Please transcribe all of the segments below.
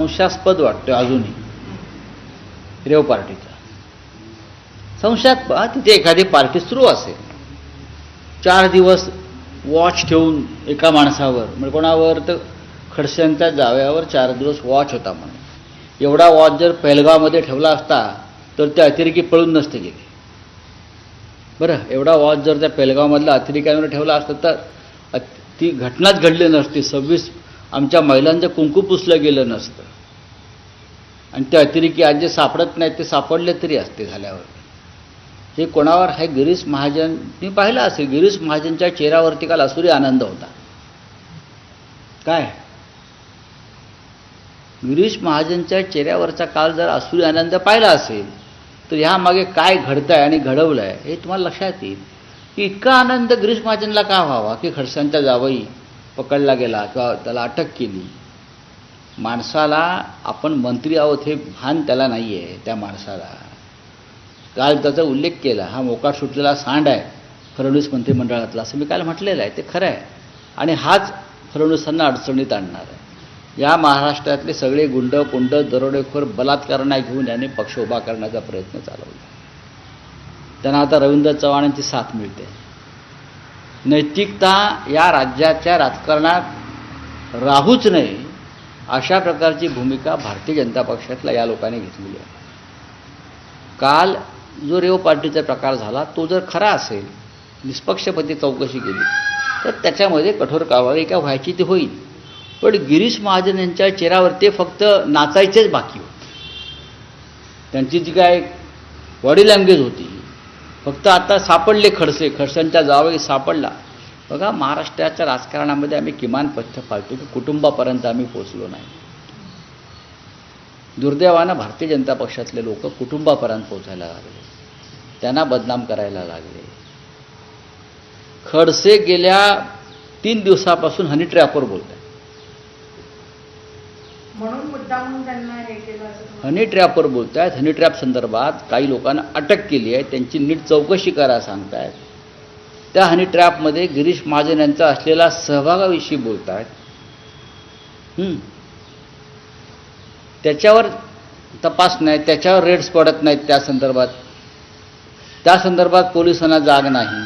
संशयास्पद वाटतो अजूनही रेव पार्टीचा संशयास्पद. तिथे एखादी पार्टी सुरू असेल, 4 दिवस वॉच ठेवून एका माणसावर, म्हणजे कोणावर तर खडसेंच्या जावयावर 4 दिवस वॉच होता म्हणून. एवढा वॉच जर पेहलगावमध्ये ठेवला असता तर ते अतिरेकी पळून नसते गेले. बरं, एवढा वॉच जर त्या पेहलगावमधल्या अतिरेक्यांवर ठेवला असता तर ती घटनाच घडली नसती. 26 आमच्या महिलांचं कुंकू पुसलं गेलं नसतं. आणि ते अतिरेकी आज जे सापडत नाहीत ते सापडले तरी असते झाल्यावर. हे कोणावर आहे? गिरीश महाजन. मी पाहिलं असेल, गिरीश महाजनच्या चेहऱ्यावरती काल असुरी आनंद होता. काय गिरीश महाजनच्या चेहऱ्यावरचा काल जर असुरी आनंद पाहिला असेल तर ह्यामागे काय घडतंय आणि घडवलं आहे हे तुम्हाला लक्षात येईल. की इतका आनंद गिरीश महाजनला का व्हावा की खडसेंचा जावई पकडला गेला किंवा त्याला अटक केली. माणसाला आपण मंत्री आहोत हे भान त्याला नाही आहे. त्या माणसाला काल त्याचा उल्लेख केला, हा मोकाट सुटलेला सांड आहे फडणवीस मंत्रिमंडळातला, असं मी काल म्हटलेलं आहे. ते खरं आहे आणि हाच फडणवीसांना अडचणीत आणणार आहे. या महाराष्ट्रातले सगळे गुंड पुंड दरोडेखोर बलात्कारांना घेऊन याने पक्ष उभा करण्याचा प्रयत्न चालवला. त्यांना आता रवींद्र चव्हाणांची साथ मिळते. नैतिकता या राज्याच्या राजकारणात राहूच नये अशा प्रकारची भूमिका भारतीय जनता पक्षातल्या या लोकांनी घेतलेली आहे. काल जो रेव पार्टीचा प्रकार झाला तो जर खरा असेल, निष्पक्षपती चौकशी केली तर त्याच्यामध्ये कठोर कारवाई काय व्हायची ती होईल. पण गिरीश महाजन यांच्या चेहऱ्यावर ते फक्त नाचायचेच बाकी होते. त्यांची जी काय बॉडी लँग्वेज होती, फक्त आता सापडले खडसेंच्या जावई सापडला. बघा, महाराष्ट्राच्या राजकारणामध्ये आम्ही किमान पथ्य पाळतो की कुटुंबापर्यंत आम्ही पोचलो नाही. दुर्दैवानं भारतीय जनता पक्षातले लोक कुटुंबापर्यंत पोचायला लागले, त्यांना बदनाम करायला लागले. खडसे गेल्या 3 दिवसापासून हनी ट्रॅपवर बोलत आहेत. म्हणून मुद्दामून त्यांना हे केलं हनी ट्रॅपवर बोलत आहेत. हनी ट्रॅप संदर्भात काही लोकांना अटक केली आहे, त्यांची नीट चौकशी करा सांगतायत. त्या हनी ट्रॅपमध्ये गिरीश महाजन यांचा असलेला सहभागाविषयी बोलत आहेत. त्याच्यावर तपास नाही, त्याच्यावर रेड्स पडत नाहीत. त्या संदर्भात पोलिसांना जाग नाही.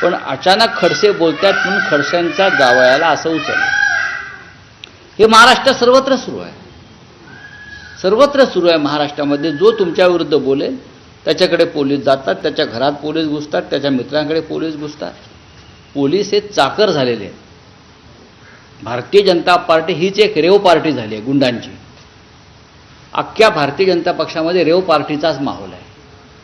पण अचानक खडसे बोलतात म्हणून खडसेंच्या जावयाला असं उचललं. हे महाराष्ट्रात सर्वत्र सुरू आहे. सर्वत्र सुरू आहे महाराष्ट्रामध्ये. जो तुमच्या विरुद्ध बोलेल त्याच्याकडे पोलीस जातात, त्याच्या घरात पोलीस घुसतात, त्याच्या मित्रांकडे पोलीस घुसतात. पोलीस हे चाकर झालेले आहेत. भारतीय जनता पार्टी हीच एक रेव पार्टी झाली आहे गुंडांची. अख्ख्या भारतीय जनता पक्षामध्ये रेव पार्टीचाच माहोल आहे.